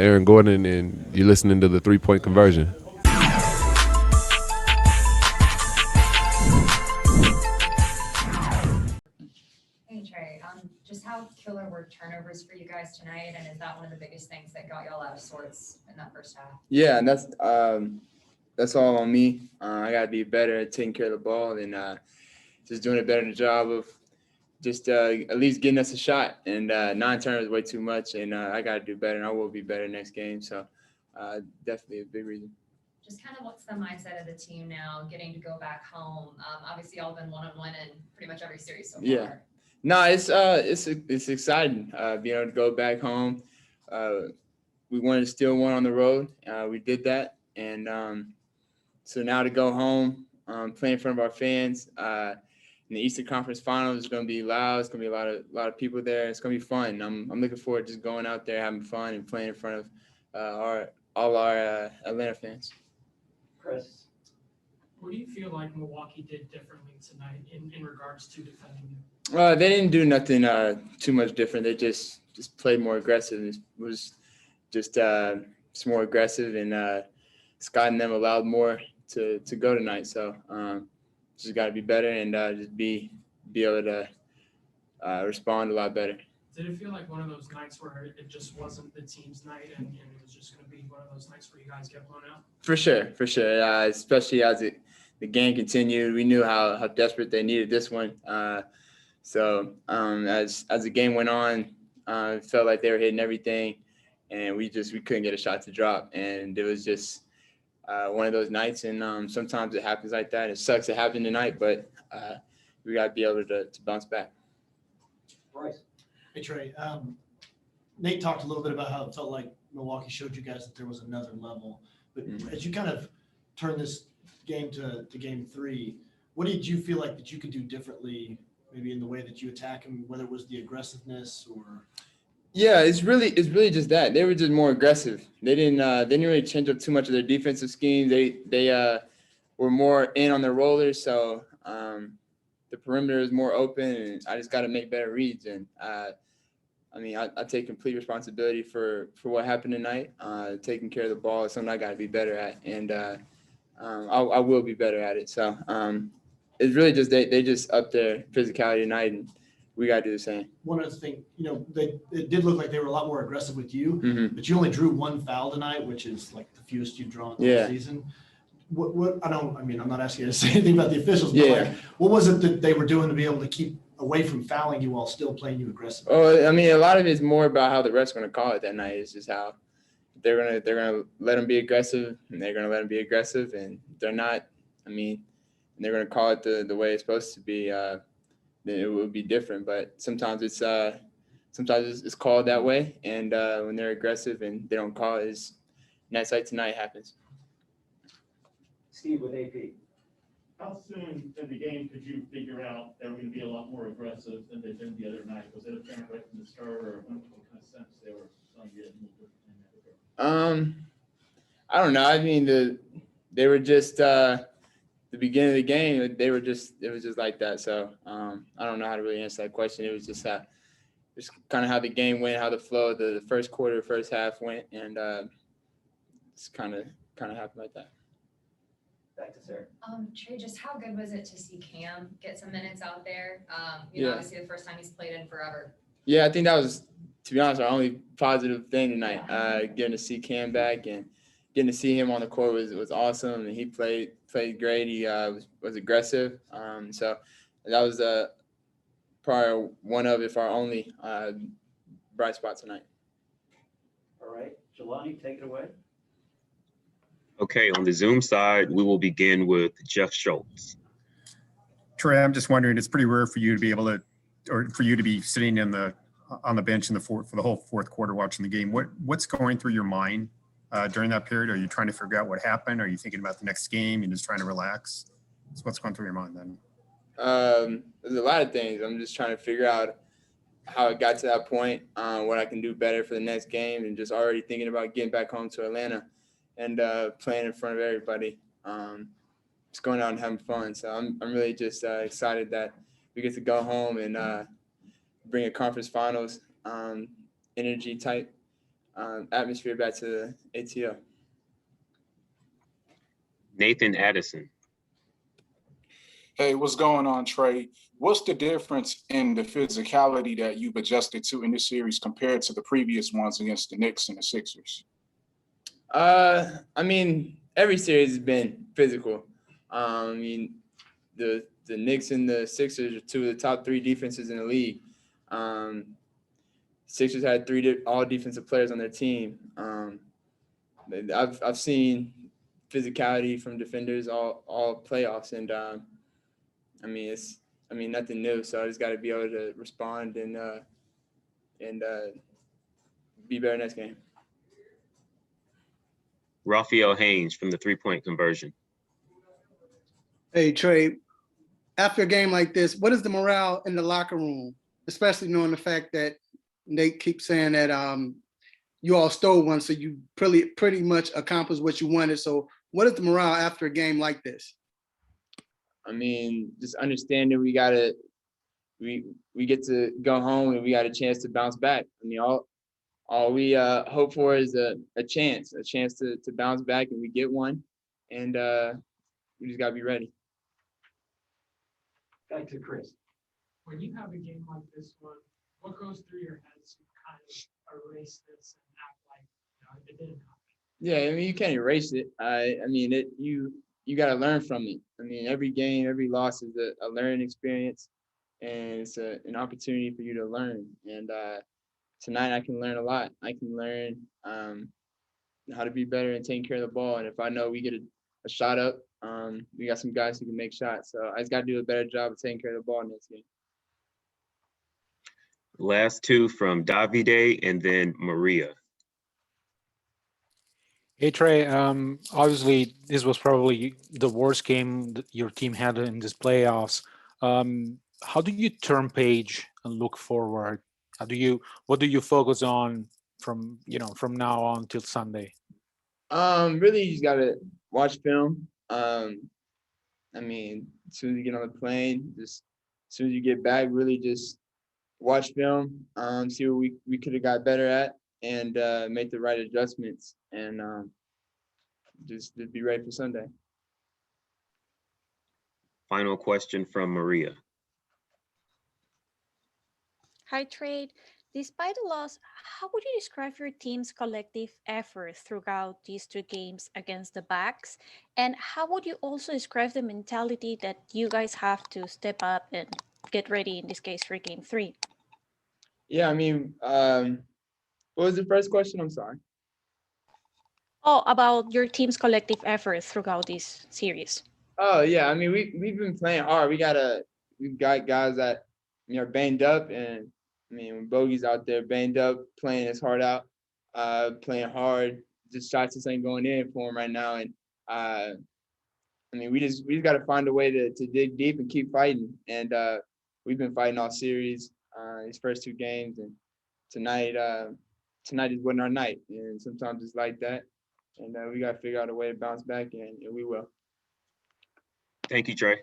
Aaron Gordon, and you're listening to the 3-Point Conversion. Hey Trae, just how killer were turnovers for you guys tonight, and is that one of the biggest things that got y'all out of sorts in that first half? Yeah, and that's all on me. I gotta be better at taking care of the ball and just doing a better job of just at least getting us a shot. And 9 turnovers is way too much, and I gotta do better, and I will be better next game. So definitely a big reason. Just kind of what's the mindset of the team now, getting to go back home? Obviously, y'all been one-on-one in pretty much every series so far. Yeah. No, it's exciting being able to go back home. We wanted to steal one on the road. We did that, and so now to go home, play in front of our fans. In the Eastern Conference Finals, it's going to be loud. It's going to be a lot of people there. It's going to be fun. I'm looking forward to just going out there, having fun, and playing in front of all our Atlanta fans. Chris, what do you feel like Milwaukee did differently tonight in regards to defending you? They didn't do nothing too much different. They just played more aggressive. It was just more aggressive, and Scott and them allowed more to go tonight. So just got to be better and just be able to respond a lot better. Did it feel like one of those nights where it just wasn't the team's night and it was just going to be one of those nights where you guys get blown out? For sure. Especially as the game continued, we knew how desperate they needed this one. So as the game went on, it felt like they were hitting everything, and we couldn't get a shot to drop, and it was just one of those nights. And sometimes it happens like that. It sucks it happened tonight, but we got to be able to bounce back. Bryce. Hey, Trae. Nate talked a little bit about how it felt like Milwaukee showed you guys that there was another level. But as you kind of turn this game to game 3, what did you feel like that you could do differently, maybe in the way that you attack them, whether it was the aggressiveness or? Yeah, it's really just that they were just more aggressive. They didn't really change up too much of their defensive scheme. They were more in on their rollers, so the perimeter is more open, and I just got to make better reads. And I take complete responsibility for what happened tonight. Taking care of the ball is something I got to be better at, and I will be better at it. So it's really just they just upped their physicality tonight, and we got to do the same. One of the things, it did look like they were a lot more aggressive with you, but you only drew 1 foul tonight, which is like the fewest you've drawn this season. I'm not asking you to say anything about the officials, but what was it that they were doing to be able to keep away from fouling you while still playing you aggressive? Oh, a lot of it is more about how the refs are going to call it that night. It's just how they're gonna let them be aggressive, and they're gonna let them be aggressive, and they're not. They're gonna call it the way it's supposed to be. Then it would be different, but sometimes it's called that way, and when they're aggressive and they don't call it, nights like tonight happens. Steve with AP. How soon in the game could you figure out they were going to be a lot more aggressive than they've been the other night? Was it apparent right from the start, or what kind of sense they were trying to get in that regard? I don't know. They were just the beginning of the game. It was just like that. So I don't know how to really answer that question. It was just kind of how the game went, how the flow of the first quarter, first half went, and it's kind of happened like that. Back to Sarah. Trae, just how good was it to see Cam get some minutes out there? Yeah. Obviously the first time he's played in forever. Yeah, I think that was, to be honest, our only positive thing tonight. Getting to see Cam back and getting to see him on the court was awesome, and he played great. He was aggressive. So that was probably one of, if our only, bright spot tonight. All right, Jelani, take it away. Okay, on the Zoom side, we will begin with Jeff Schultz. Trae, I'm just wondering, it's pretty rare for you to be able to, or for you to be sitting on the bench for the whole fourth quarter watching the game. What's going through your mind during that period? Are you trying to figure out what happened? Are you thinking about the next game? You're just trying to relax? So what's going through your mind then? There's a lot of things. I'm just trying to figure out how it got to that point, what I can do better for the next game, and just already thinking about getting back home to Atlanta and playing in front of everybody, just going out and having fun. So I'm really just excited that we get to go home and bring a conference finals energy type atmosphere back to the ATL. Nathan Addison. Hey, what's going on, Trae? What's the difference in the physicality that you've adjusted to in this series compared to the previous ones against the Knicks and the Sixers? I mean, every series has been physical. I mean, the Knicks and the Sixers are two of the top 3 defenses in the league. Sixers had 3 all defensive players on their team. I've seen physicality from defenders all playoffs, and I mean it's nothing new. So I just got to be able to respond and be better next game. Raphael Haynes from the 3-point conversion. Hey, Trae, after a game like this, what is the morale in the locker room, especially knowing the fact that Nate keeps saying that you all stole one, so you pretty much accomplished what you wanted. So what is the morale after a game like this? I mean, just understanding we get to go home and we got a chance to bounce back. I mean, all we hope for is a chance to bounce back, and we get one, and we just gotta be ready. Back to Chris. When you have a game like this one, what goes through your head to kind of erase this and act like it didn't happen? Yeah, I mean, you can't erase it. I mean, you got to learn from it. I mean, every game, every loss is a learning experience, and it's an opportunity for you to learn. And tonight, I can learn a lot. I can learn how to be better and taking care of the ball. And if I know we get a shot up, we got some guys who can make shots. So I just got to do a better job of taking care of the ball in this game. Last 2 from Davide and then Maria. Hey Trae, obviously this was probably the worst game that your team had in this playoffs. How do you turn page and look forward? What do you focus on from now on till Sunday? Really, you just gotta watch film. I mean, as soon as you get on the plane, just as soon as you get back, really just watch film, see what we could have got better at, and make the right adjustments, and just be ready for Sunday. Final question from Maria. Hi, Trae. Despite the loss, how would you describe your team's collective effort throughout these 2 games against the Bucks? And how would you also describe the mentality that you guys have to step up and get ready, in this case, for game 3? Yeah, I mean, what was the first question? I'm sorry. Oh, about your team's collective effort throughout this series. Oh yeah, I mean we've been playing hard. We've got guys that are banged up, and I mean when Bogey's out there banged up, playing his heart out, playing hard. Just shots just ain't going in for him right now, and I mean we just got to find a way to dig deep and keep fighting. And we've been fighting all series, these first 2 games, and tonight just wasn't our night, and sometimes it's like that. And we got to figure out a way to bounce back, and we will. Thank you, Trae.